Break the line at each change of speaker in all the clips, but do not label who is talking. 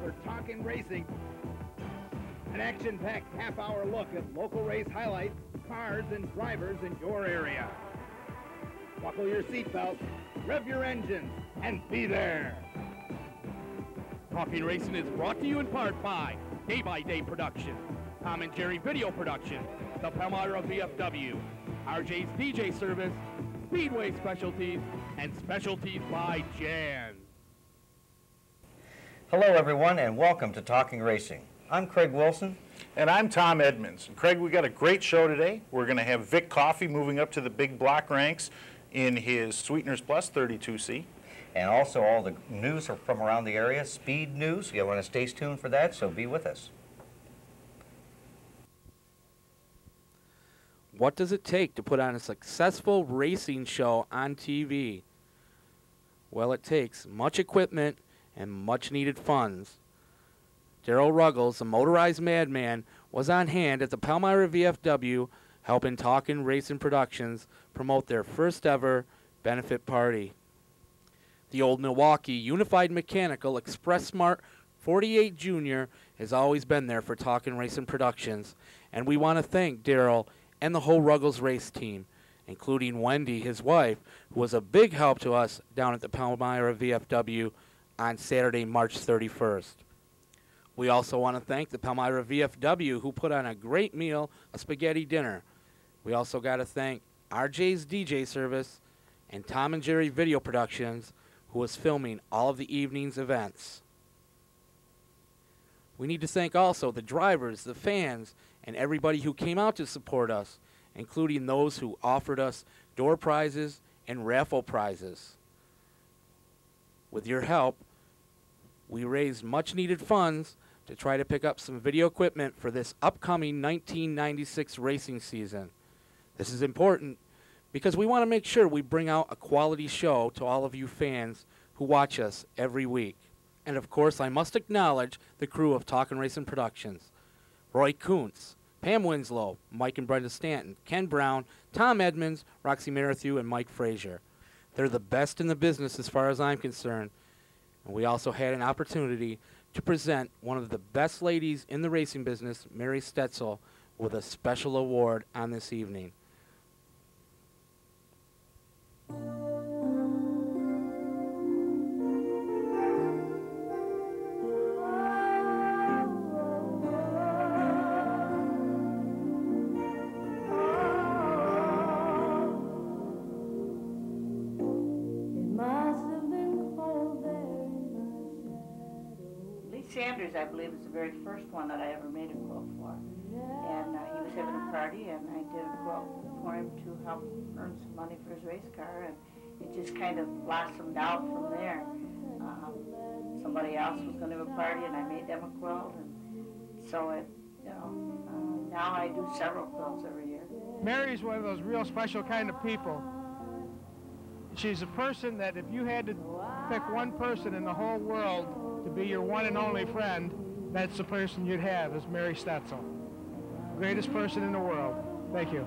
for Talkin Racing. An action-packed half-hour look at local race highlights, cars, and drivers in your area. Buckle your seatbelts, rev your engines, and be there.
Talkin Racing is brought to you in part by Day by Day Production, Tom and Jerry Video Production, the Palmyra VFW, RJ's DJ Service, Speedway Specialties, and Specialties by Jan.
Hello everyone and welcome to Talkin Racing. I'm Craig Wilson.
And I'm Tom Edmonds. And Craig, we got a great show today. We're going to have Vic Coffey moving up to the big block ranks in his Sweeteners Plus 32C.
And also all the news from around the area, speed news. You want to stay tuned for that, so be with us.
What does it take to put on a successful racing show on TV? Well, it takes much equipment and much needed funds. Daryl Ruggles, the motorized madman, was on hand at the Palmyra VFW helping Talkin Racing Productions promote their first ever benefit party. The old Milwaukee Unified Mechanical Express Smart 48 Junior has always been there for Talkin Racing Productions, and we want to thank Daryl and the whole Ruggles race team, including Wendy, his wife, who was a big help to us down at the Palmyra VFW on Saturday, March 31st. We also want to thank the Palmyra VFW, who put on a great meal, a spaghetti dinner. We also got to thank RJ's DJ Service and Tom and Jerry Video Productions, who was filming all of the evening's events. We need to thank also the drivers, the fans, and everybody who came out to support us, including those who offered us door prizes and raffle prizes. With your help, we raised much needed funds to try to pick up some video equipment for this upcoming 1996 racing season. This is important because we want to make sure we bring out a quality show to all of you fans who watch us every week. And of course, I must acknowledge the crew of Talkin Racing Productions. Roy Kuntz, Pam Winslow, Mike and Brenda Stanton, Ken Brown, Tom Edmonds, Roxy Merrithew, and Mike Frazier. They're the best in the business as far as I'm concerned. And we also had an opportunity to present one of the best ladies in the racing business, Mary Stetzel, with a special award on this evening.
Sanders, I believe, is the very first one that I ever made a quilt for. And he was having a party, and I did a quilt for him to help earn some money for his race car, and it just kind of blossomed out from there. Somebody else was going to have a party, and I made them a quilt, and so it, now I do several quilts every year.
Mary's one of those real special kind of people. She's a person that if you had to pick one person in the whole world to be your one and only friend, that's the person you'd have, is Mary Stetzel. Greatest person in the world. Thank you.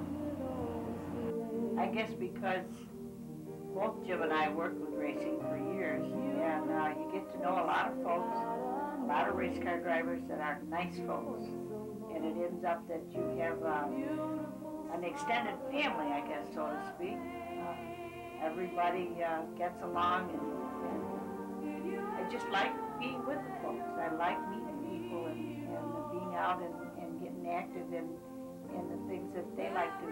I guess because both Jim and I worked with racing for years, and you get to know a lot of folks, a lot of race car drivers that are nice folks, and it ends up that you have an extended family, I guess, so to speak. Everybody gets along, and I just like being with the folks. I like meeting people and being out and getting active in the things that they like to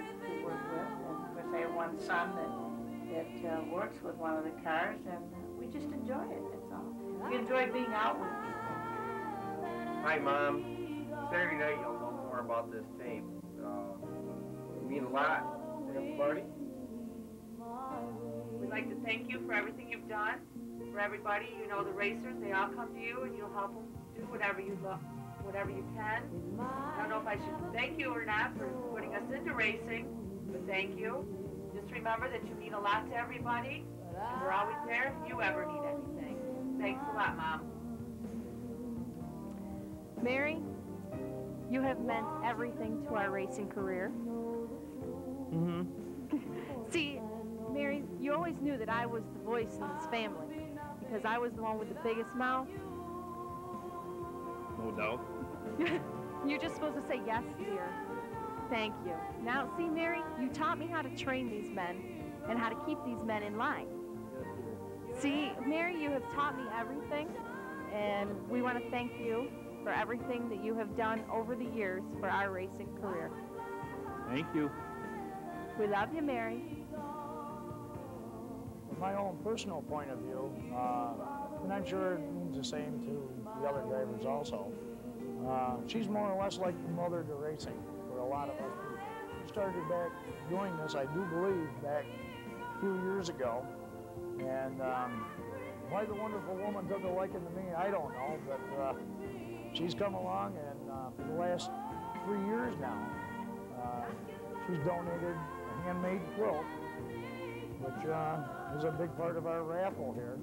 work with. And of course, I have one son that works with one of the cars, and we just enjoy it, that's all. We enjoy being out with people.
Hi, Mom. Saturday night, you'll know more about this tape. It means a lot to everybody.
We'd like to thank you for everything you've done. For everybody, the racers, they all come to you and you'll help them do whatever you can. I don't know if I should thank you or not for putting us into racing, but thank you. Just remember that you mean a lot to everybody, and we're always there if you ever need anything. Thanks a lot, Mom.
Mary, you have meant everything to our racing career.
Mm-hmm.
See, Mary, you always knew that I was the voice in this family because I was the one with the biggest mouth.
No doubt.
You're just supposed to say yes, dear. Thank you. Now, see, Mary, you taught me how to train these men and how to keep these men in line. See, Mary, you have taught me everything, and we want to thank you for everything that you have done over the years for our racing career.
Thank you.
We love you, Mary.
From my own personal point of view, and I'm sure it means the same to the other drivers also, she's more or less like the mother to racing for a lot of us people. She started back doing this, I do believe, back a few years ago. And why the wonderful woman took a liking to me, I don't know, but she's come along, and for the last 3 years now, she's donated a handmade quilt, which is a big part of our raffle here.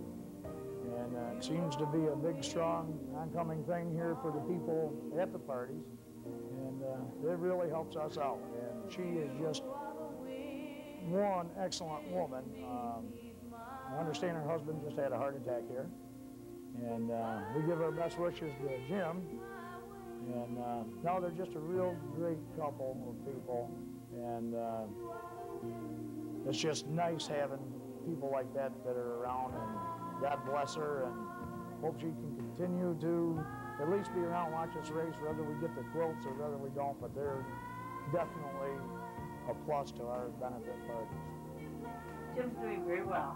And it seems to be a big, strong, oncoming thing here for the people at the parties. And it really helps us out. And she is just one excellent woman. I understand her husband just had a heart attack here. And we give our best wishes to Jim. And no, they're just a real great couple of people. And it's just nice having people like that that are around. And God bless her, and hope she can continue to at least be around, watch us race, whether we get the quilts or whether we don't, but they're definitely a plus to our benefit parties.
Jim's doing very well.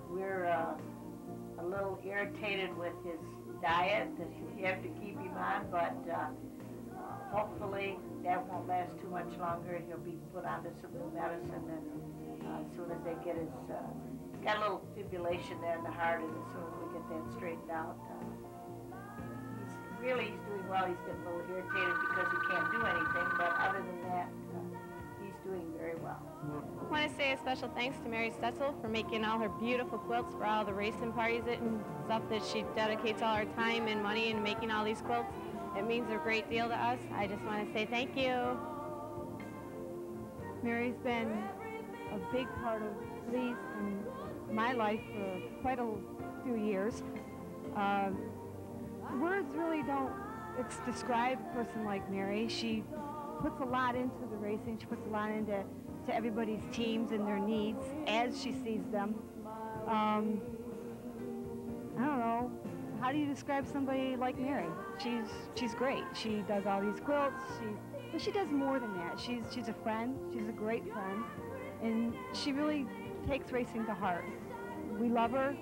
We're a little irritated with his diet that we have to keep him on, but hopefully that won't last too much longer. He'll be put onto some new medicine, and as soon as they get his, got a little fibrillation there in the heart, and as soon as we get that straightened out, he's doing well. He's getting a little irritated because he can't do anything, but other than that, he's doing very well.
I want to say a special thanks to Mary Stetzel for making all her beautiful quilts for all the racing parties and stuff that she dedicates all her time and money in making all these quilts. It means a great deal to us. I just want to say thank you.
Mary's been a big part of Lee's and my life for quite a few years. Words really don't describe a person like Mary. She puts a lot into the racing. She puts a lot into everybody's teams and their needs as she sees them. I don't know. How do you describe somebody like Mary? She's great. She does all these quilts. But she does more than that. She's a friend. She's a great friend, and she really takes racing to heart. We love her.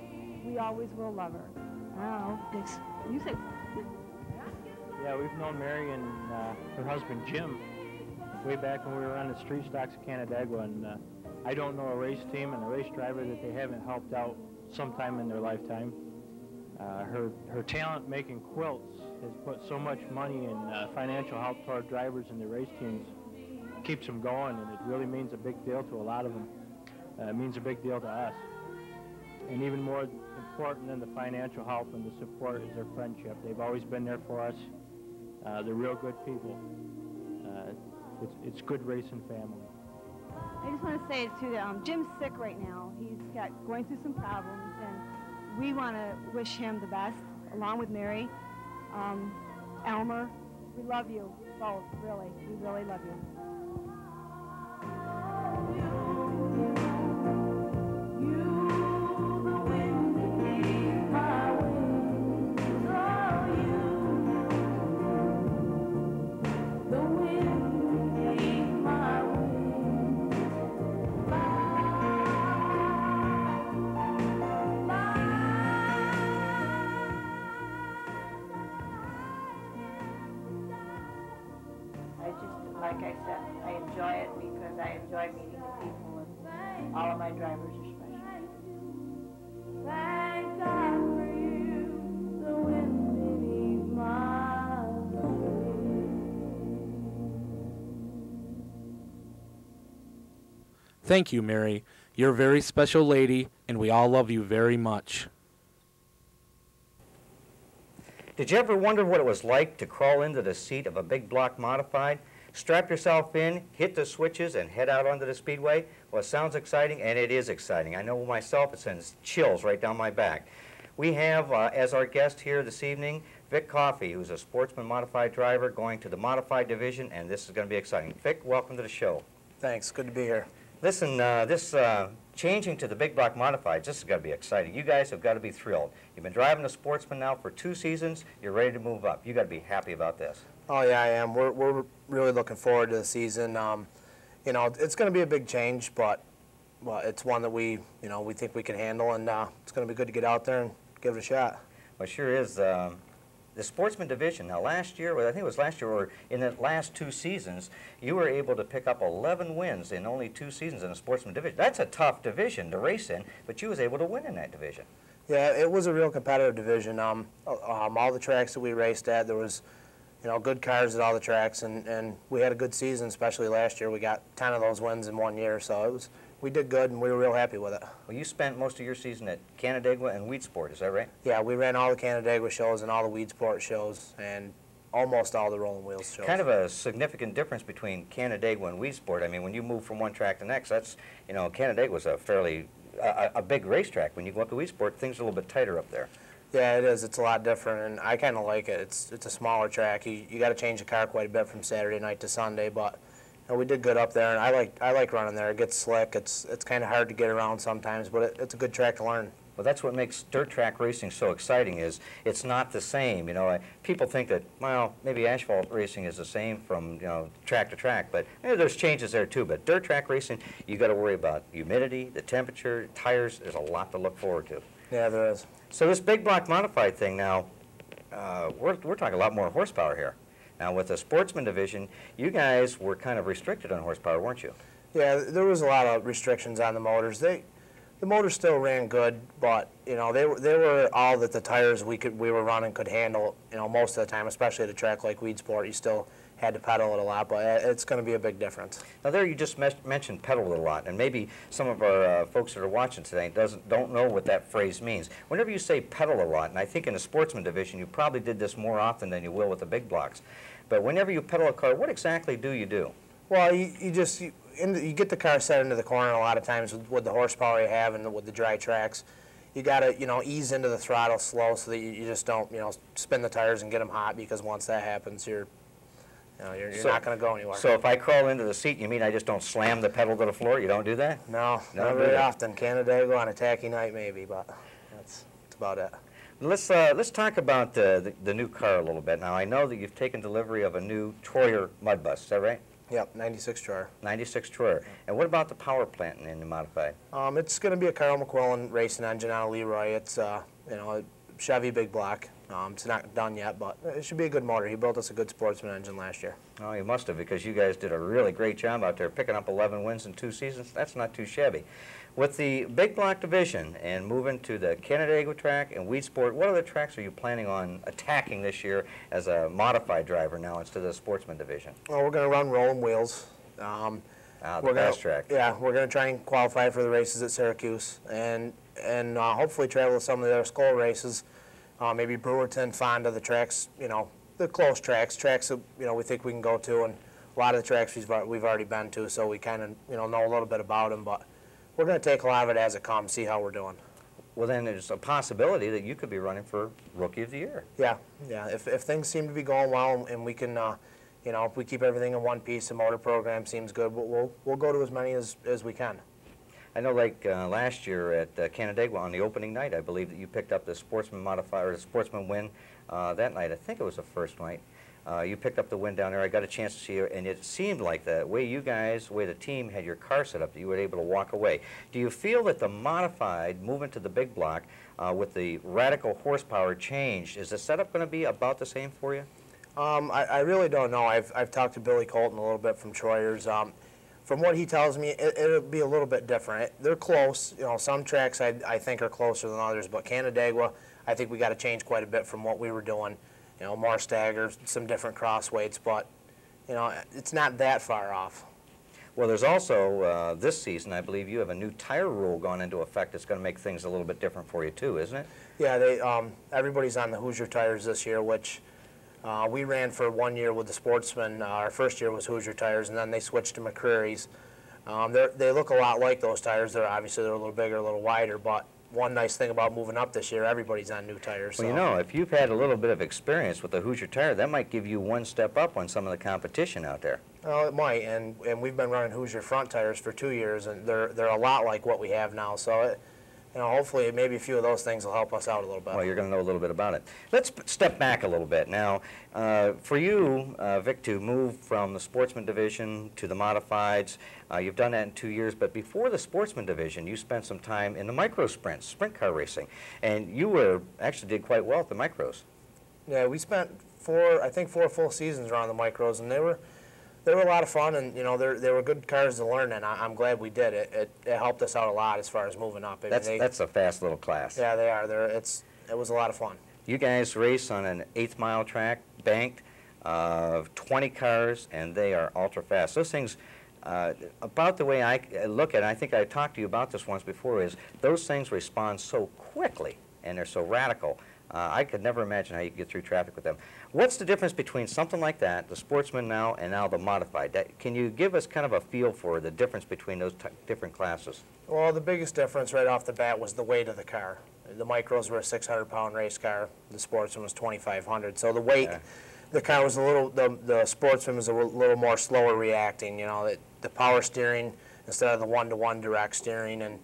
We always will love her. I don't know. You say.
Yeah, we've known Mary and her husband Jim way back when we were on the street stocks of Canandaigua, and I don't know a race team and a race driver that they haven't helped out sometime in their lifetime. Her talent making quilts has put so much money and financial help to our drivers and the race teams, keeps them going, and it really means a big deal to a lot of them. It means a big deal to us. And even more important than the financial help and the support is their friendship. They've always been there for us. They're real good people. It's good racing family.
I just want to say too that Jim's sick right now. He's going through some problems, and we want to wish him the best, along with Mary. Elmer, we love you both, really. We really love you.
Like I said, I enjoy it because I enjoy meeting the people, and all of my drivers are special. Thank God for you, the wind beneath my wings.
Thank you, Mary. You're a very special lady, and we all love you very much.
Did you ever wonder what it was like to crawl into the seat of a big block modified? Strap yourself in, hit the switches, and head out onto the speedway? Well, it sounds exciting, and it is exciting. I know myself, it sends chills right down my back. We have, as our guest here this evening, Vic Coffey, who's a Sportsman Modified driver, going to the Modified division, and this is going to be exciting. Vic, welcome to the show.
Thanks. Good to be here.
Listen, this changing to the Big Block Modifieds, this is going to be exciting. You guys have got to be thrilled. You've been driving the Sportsman now for 2 seasons. You're ready to move up. You've got to be happy about this.
Oh, yeah, I am. We're really looking forward to the season. You know, it's going to be a big change, but it's one that we think we can handle, and it's going to be good to get out there and give it a shot.
Well, it sure is. The Sportsman division, now last year, I think it was last year, or in the last 2 seasons, you were able to pick up 11 wins in only 2 seasons in the Sportsman division. That's a tough division to race in, but you was able to win in that division.
Yeah, it was a real competitive division. All the tracks that we raced at, there was, good cars at all the tracks, and we had a good season, especially last year. We got 10 of those wins in 1 year, so we did good, and we were real happy with it.
Well, you spent most of your season at Canandaigua and Wheatsport, is that right?
Yeah, we ran all the Canandaigua shows and all the Wheatsport shows and almost all the Rolling Wheels shows.
Kind of a significant difference between Canandaigua and Wheatsport. I mean, when you move from one track to the next, that's, Canandaigua's a fairly, a big racetrack. When you go up to Wheatsport, things are a little bit tighter up there.
Yeah, it is. It's a lot different, and I kind of like it. It's a smaller track. You got to change the car quite a bit from Saturday night to Sunday, but we did good up there, and I like running there. It gets slick. It's kind of hard to get around sometimes, but it's a good track to learn.
Well, that's what makes dirt track racing so exciting, is it's not the same. People think that, well, maybe asphalt racing is the same from track to track, but there's changes there too. But dirt track racing, you got to worry about humidity, the temperature, tires. There's a lot to look forward to.
Yeah, there is.
So this Big Block Modified thing now, we're talking a lot more horsepower here. Now, with the Sportsman division, you guys were kind of restricted on horsepower, weren't you?
Yeah, there was a lot of restrictions on the motors. The motors still ran good, but they were all that the tires we were running could handle. Most of the time, especially at a track like Wheatsport, you still had to pedal it a lot, but it's going to be a big difference.
Now, there you just mentioned pedal it a lot, and maybe some of our folks that are watching today don't know what that phrase means. Whenever you say pedal a lot, and I think in the Sportsman division you probably did this more often than you will with the big blocks, but whenever you pedal a car, what exactly do you do?
Well, you get the car set into the corner a lot of times with the horsepower you have and with the dry tracks. You got to ease into the throttle slow so that you just don't spin the tires and get them hot, because once that happens you're not going to go anywhere.
So if I crawl into the seat, you mean I just don't slam the pedal to the floor? You don't do that?
No, not very often. Canandaigua on a tacky night maybe, but that's about it.
Let's talk about the new car a little bit. Now, I know that you've taken delivery of a new Troyer mud bus. Is that right?
Yep, 96 Troyer.
96 Troyer. And what about the power plant in the modified?
It's going to be a Carl McQuillan racing engine out of Leroy. It's a Chevy big block. It's not done yet, but it should be a good motor. He built us a good Sportsman engine last year.
Oh, you must have, because you guys did a really great job out there picking up 11 wins in 2 seasons. That's not too shabby. With the big block division and moving to the Canandaigua track and Wheatsport, what other tracks are you planning on attacking this year as a modified driver now instead of the Sportsman division?
Well, we're going to run Rolling Wheels.
The best track.
Yeah, we're going to try and qualify for the races at Syracuse and hopefully travel to some of the other school races. Maybe Brewerton, Fonda, the tracks, the close tracks that, we think we can go to, and a lot of the tracks we've already been to, so we kind of, know a little bit about them, but we're going to take a lot of it as it comes, see how we're doing.
Well, then there's a possibility that you could be running for Rookie of the Year.
Yeah. If things seem to be going well and we can, if we keep everything in one piece, the motor program seems good, we'll go to as many as we can.
I know, like last year at Canandaigua on the opening night, I believe that you picked up the Sportsman modifier, the Sportsman win that night. I think it was the first night. You picked up the win down there. I got a chance to see you, and it seemed like the way you guys, the way the team had your car set up, that you were able to walk away. Do you feel that the modified movement to the big block with the radical horsepower changed, is the setup going to be about the same for you?
I really don't know. I've talked to Billy Colton a little bit from Troyer's. From what he tells me, it'll be a little bit different. They're close. Some tracks I think are closer than others, but Canandaigua, I think we got to change quite a bit from what we were doing. More stagger, some different cross weights, but it's not that far off.
Well, there's also this season, I believe you have a new tire rule gone into effect that's going to make things a little bit different for you too, isn't it?
Yeah, everybody's on the Hoosier tires this year, which we ran for 1 year with the Sportsman. Our first year was Hoosier tires, and then they switched to McCreary's. They look a lot like those tires. They're a little bigger, a little wider, but one nice thing about moving up this year, everybody's on new tires.
Well,
so.
you know, if you've had a little bit of experience with the Hoosier tire, that might give you one step up on some of the competition out there.
Well, it might, and we've been running Hoosier front tires for 2 years, and they're a lot like what we have now. So, you know, hopefully maybe a few of those things will help us out a little bit.
Well, you're going to know a little bit about it. Let's step back a little bit. Now, for you, Vic, to move from the Sportsman division to the Modifieds, you've done that in 2 years, but before the Sportsman division, you spent some time in the micro sprints, sprint car racing, and you actually did quite well at the micros.
Yeah, we spent I think 4 full seasons around the micros, and they were a lot of fun, and you know they were good cars to learn, and I'm glad we did it. It helped us out a lot as far as moving up. I mean,
That's a fast little class.
Yeah, they are. It was a lot of fun.
You guys race on an 8th-mile track, banked, 20 cars, and they are ultra fast. Those things, about the way I look at it, I think I talked to you about this once before, is those things respond so quickly and they're so radical. I could never imagine how you could get through traffic with them. What's the difference between something like that, the Sportsman now, and now the Modified? Can you give us kind of a feel for the difference between those different classes?
Well, the biggest difference right off the bat was the weight of the car. The micros were a 600-pound race car. The Sportsman was 2,500. So the weight, the car was a little. The Sportsman was a little more slower reacting. You know, the power steering instead of the one-to-one direct steering, and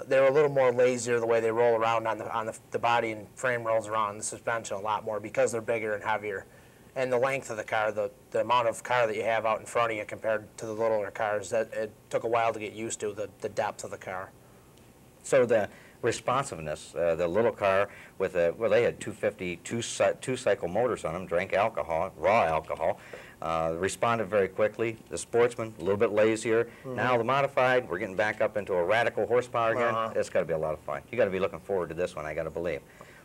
they were a little more lazier the way they roll around on the body and frame rolls around, the suspension a lot more because they're bigger and heavier. And the length of the car, the amount of car that you have out in front of you compared to the littler cars, it took a while to get used to, the depth of the car.
So the responsiveness, the little car with they had 250 two-cycle motors on them, drank alcohol, raw alcohol, responded very quickly. The Sportsman, a little bit lazier. Now the Modified, we're getting back up into a radical horsepower again. It's got to be a lot of fun. You got to be looking forward to this one, I got to believe.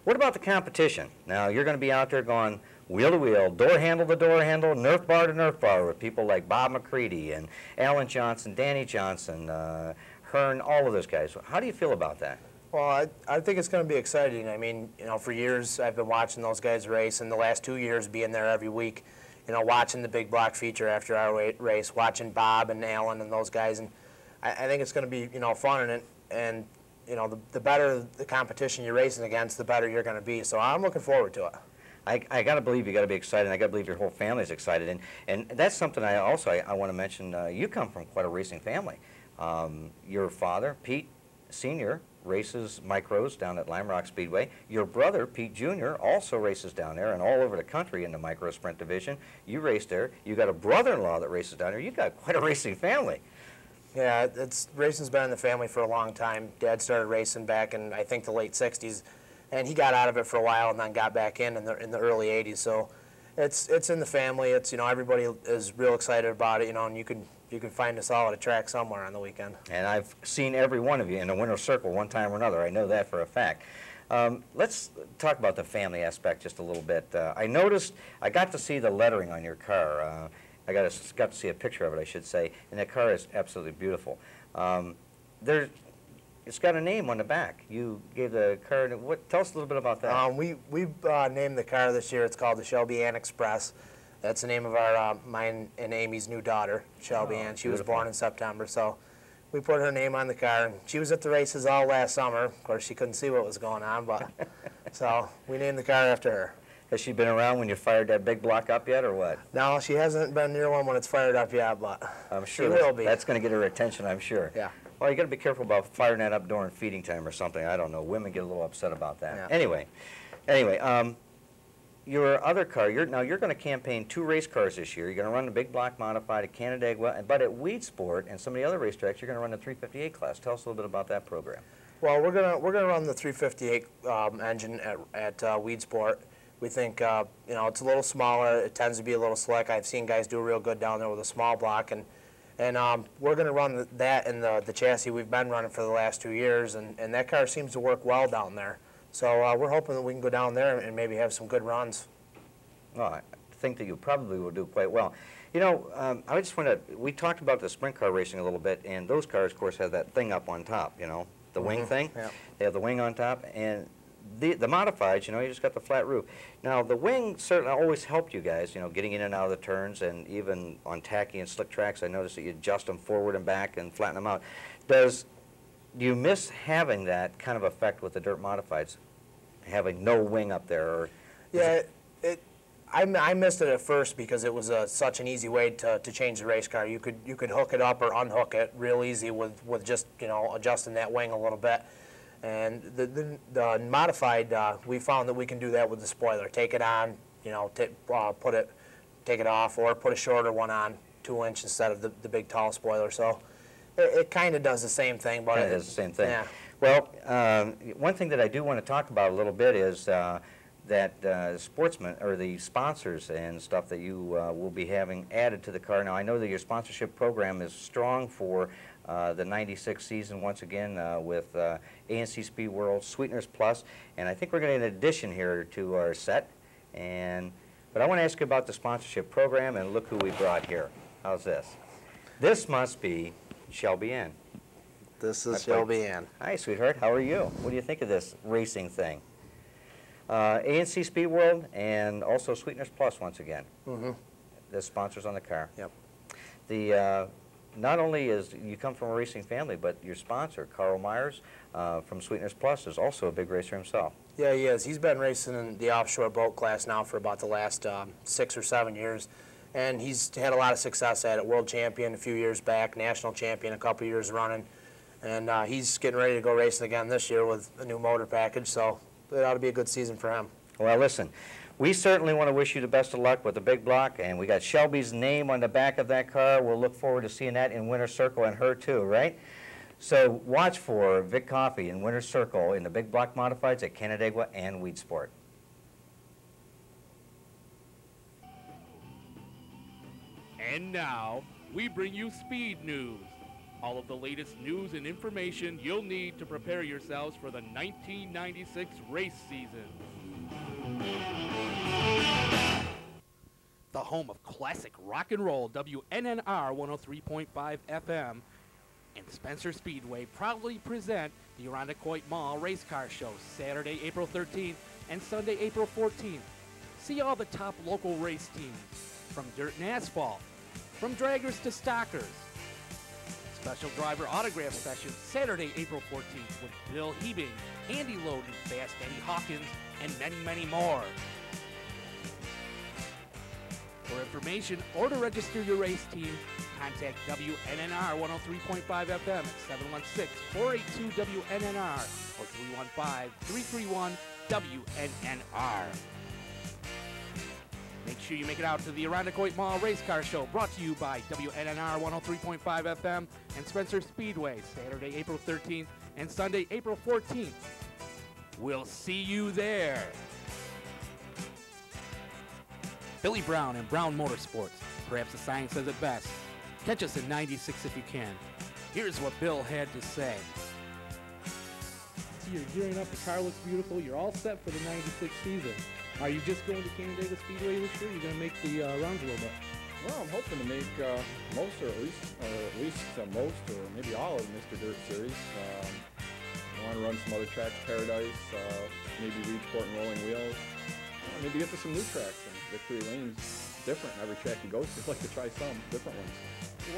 What about the competition? Now you're going to be out there going wheel to wheel, door handle to door handle, Nerf bar to Nerf bar with people like Bob McCready and Alan Johnson, Danny Johnson, Hearn, all of those guys. How do you feel about that?
Well, I think it's going to be exciting. I mean, you know, for years I've been watching those guys race, and the last 2 years being there every week, you know, watching the big block feature after our race, watching Bob and Alan and those guys, and I think it's going to be, you know, fun, and you know, the better the competition you're racing against, the better you're going to be. So I'm looking forward to it.
I got to believe you got to be excited. I got to believe your whole family's excited, and that's something I want to mention. You come from quite a racing family. Your father, Pete Sr., races micros down at Lime Rock Speedway. Your brother, Pete Jr., also races down there and all over the country in the micro sprint division. You race there. You got a brother-in-law that races down there. You got quite a racing family.
Yeah, racing's been in the family for a long time. Dad started racing back in, I think, the late 60s, and he got out of it for a while and then got back in the early 80s. So it's in the family. It's, you know, everybody is real excited about it, you know, and you can find us all at a track somewhere on the weekend.
And I've seen every one of you in a winner's circle one time or another. I know that for a fact. Let's talk about the family aspect just a little bit. I noticed, I got to see the lettering on your car. I got to see a picture of it, I should say, and the car is absolutely beautiful. It's got a name on the back. You gave the car, tell us a little bit about that.
We've named the car this year. It's called the Shelby Ann Express. That's the name of our mine and Amy's new daughter, Shelby Ann. She was born in September, so we put her name on the car. And she was at the races all last summer. Of course, she couldn't see what was going on, but so we named the car after her.
Has she been around when you fired that big block up yet, or what?
No, she hasn't been near one when it's fired up yet, but
I'm sure
she will be.
That's going to get her attention, I'm sure.
Yeah.
Well, you got to be careful about firing that up during feeding time or something. I don't know. Women get a little upset about that. Yeah. Anyway, your other car, you're going to campaign 2 race cars this year. You're going to run the big block modified at Canandaigua, but at Whyte Sport and some of the other racetracks, you're going to run the 358 class. Tell us a little bit about that program.
Well, we're gonna run the 358 engine at Whyte Sport. We think you know, it's a little smaller. It tends to be a little slick. I've seen guys do real good down there with a small block, and we're going to run that in the chassis we've been running for the last 2 years, and that car seems to work well down there. So we're hoping that we can go down there and maybe have some good runs.
Well, I think that you probably will do quite well. You know, I just want to, we talked about the sprint car racing a little bit, and those cars, of course, have that thing up on top, you know, the wing thing.
Yeah.
They have the wing on top, and the modifieds, you know, you just got the flat roof. Now, the wing certainly always helped you guys, you know, getting in and out of the turns, and even on tacky and slick tracks, I noticed that you adjust them forward and back and flatten them out. Does Do you miss having that kind of effect with the dirt modifieds, having no wing up there? Or
yeah, I missed it at first because it was such an easy way to change the race car. You could hook it up or unhook it real easy with just adjusting that wing a little bit. And the modified, we found that we can do that with the spoiler. Take it on, take it off, or put a shorter one on, 2-inch instead of the big tall spoiler. So it kind of does the same thing, but
it does the same thing.
Yeah.
Well, one thing that I do want to talk about a little bit is that sportsmen or the sponsors and stuff that you will be having added to the car. Now, I know that your sponsorship program is strong for the '96 season once again with ANC Speed World, Sweeteners Plus, and I think we're going to get an addition here to our set. But I want to ask you about the sponsorship program, and look who we brought here. How's this? This must be Shelby Ann.
This is Shelby Ann.
Hi, sweetheart. How are you? What do you think of this racing thing? ANC Speed World and also Sweeteners Plus once again.
Mm-hmm.
The sponsors on the car.
Yep.
Not only is you come from a racing family, but your sponsor, Carl Myers from Sweeteners Plus, is also a big racer himself.
Yeah, he is. He's been racing in the offshore boat class now for about the last 6 or 7 years. And he's had a lot of success at it. World champion a few years back, national champion a couple years running. And he's getting ready to go racing again this year with a new motor package, so it ought to be a good season for him.
Well, listen, we certainly want to wish you the best of luck with the big block, and we got Shelby's name on the back of that car. We'll look forward to seeing that in Winter Circle and her too, right? So watch for Vic Coffey in Winter Circle in the big block modifieds at Canandaigua and Weedsport.
And now, we bring you Speed News. All of the latest news and information you'll need to prepare yourselves for the 1996 race season. The home of classic rock and roll, WNNR 103.5 FM and Spencer Speedway proudly present the Irondequoit Mall Race Car Show, Saturday, April 13th and Sunday, April 14th. See all the top local race teams, from dirt and asphalt, from draggers to stockers. Special driver autograph session Saturday, April 14th with Bill Hebing, Andy Loden, Fast Eddie Hawkins, and many, many more. For information or to register your race team, contact WNNR 103.5 FM at 716-482-WNNR or 315-331-WNNR. Make sure you make it out to the Irondequoit Mall Race Car Show, brought to you by WNNR 103.5 FM and Spencer Speedway, Saturday, April 13th and Sunday, April 14th. We'll see you there. Billy Brown and Brown Motorsports. Perhaps the sign says it best. Catch us in 96 if you can. Here's what Bill had to say.
You're gearing up, the car looks beautiful, you're all set for the 96 season. Are you just going to Canandaigua Speedway this year? You're going to make the rounds a little bit?
Well, I'm hoping to make most, or at least most, or maybe all of Mr. Dirt Series. I want to run some other tracks, Paradise, maybe Weedsport and Rolling Wheels. Maybe get to some new tracks. And Victory Lane's different every track you go to. I'd like to try some different ones.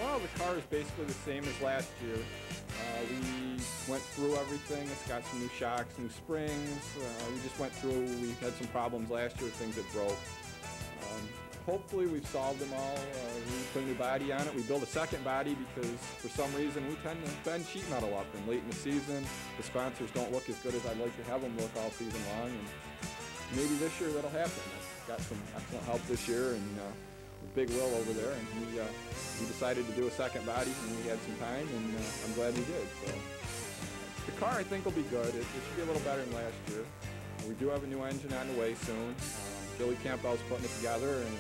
Well, the car is basically the same as last year. We went through everything. It's got some new shocks, new springs. We just went through. We had some problems last year, things that broke. Hopefully we've solved them all. We put a new body on it. We built a second body because for some reason we tend to bend sheet metal up, and late in the season the sponsors don't look as good as I'd like to have them look all season long, and maybe this year that'll happen. Got some excellent help this year, and Big Will over there, and we decided to do a second body when we had some time, and I'm glad we did. So the car I think will be good. It should be a little better than last year. We do have a new engine on the way soon. Billy Campbell's putting it together, and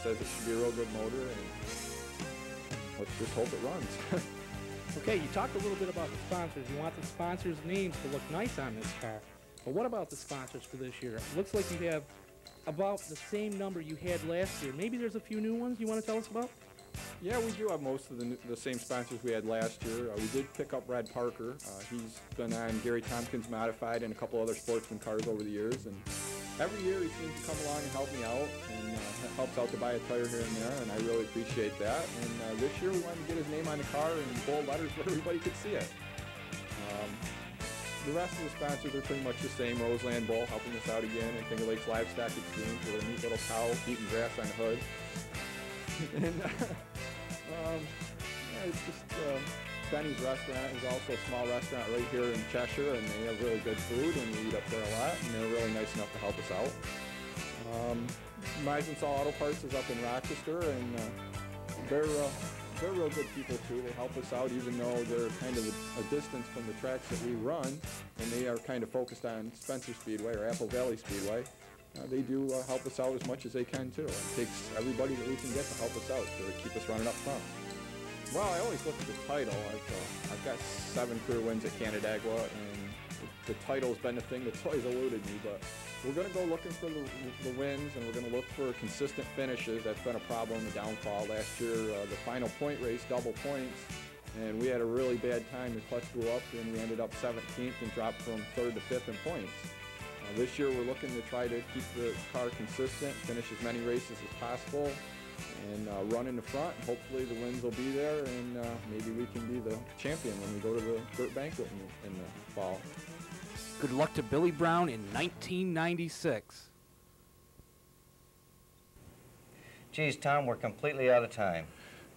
says it should be a real good motor, and let's just hope it runs.
Okay, you talked a little bit about the sponsors. You want the sponsors' names to look nice on this car. But what about the sponsors for this year? It looks like you have about the same number you had last year. Maybe there's a few new ones you want to tell us about?
Yeah, we do have most of the same sponsors we had last year. We did pick up Brad Parker. He's been on Gary Tompkins Modified and a couple other Sportsman cars over the years, and every year he seems to come along and help me out, and helps out to buy a tire here and there, and I really appreciate that. And this year we wanted to get his name on the car in bold letters where everybody could see it. The rest of the sponsors are pretty much the same. Roseland Bowl helping us out again, and Finger Lakes Livestock Exchange with a neat little cow eating grass on the hood. And yeah, it's just Benny's Restaurant is also a small restaurant right here in Cheshire, and they have really good food, and we eat up there a lot, and they're really nice enough to help us out. Meisenthal Auto Parts is up in Rochester, and they're real good people too. They help us out even though they're kind of a distance from the tracks that we run, and they are kind of focused on Spencer Speedway or Apple Valley Speedway. They do help us out as much as they can too. It takes everybody that we can get to help us out to keep us running up front. Well, I always look at the title. I've got 7 career wins at Canandaigua, and the title's been the thing that's always eluded me, but we're going to go looking for the wins, and we're going to look for consistent finishes. That's been a problem, the downfall. Last year, the final point race, double points, and we had a really bad time. The clutch blew up, and we ended up 17th and dropped from 3rd to 5th in points. This year, we're looking to try to keep the car consistent, finish as many races as possible, and run in the front. And hopefully, the wins will be there, and maybe we can be the champion when we go to the DIRT banquet in the fall.
Good luck to Billy Brown in 1996.
Geez, Tom, we're completely out of time.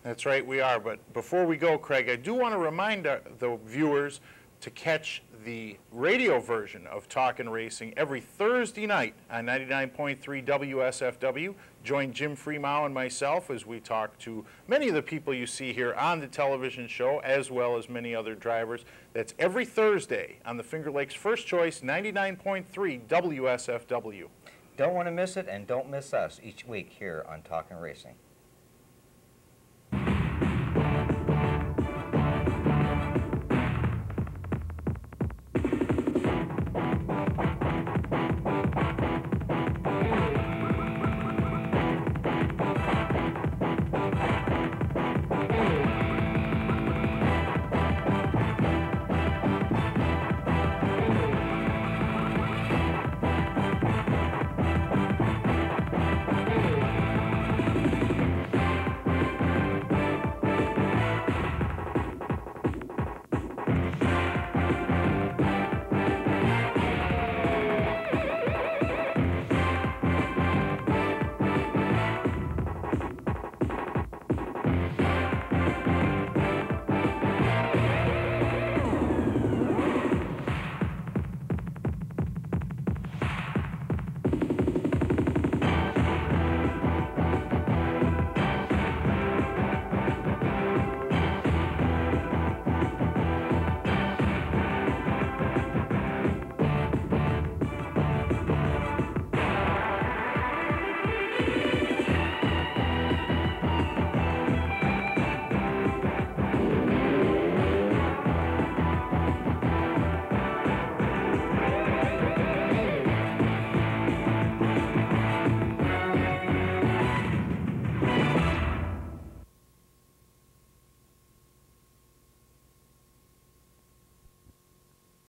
That's right, we are. But before we go, Craig, I do want to remind the viewers to catch the radio version of Talkin Racing every Thursday night on 99.3 WSFW. Join Jim Freemow and myself as we talk to many of the people you see here on the television show, as well as many other drivers. That's every Thursday on the Finger Lakes First Choice 99.3 WSFW.
Don't want to miss it, and don't miss us each week here on Talkin Racing.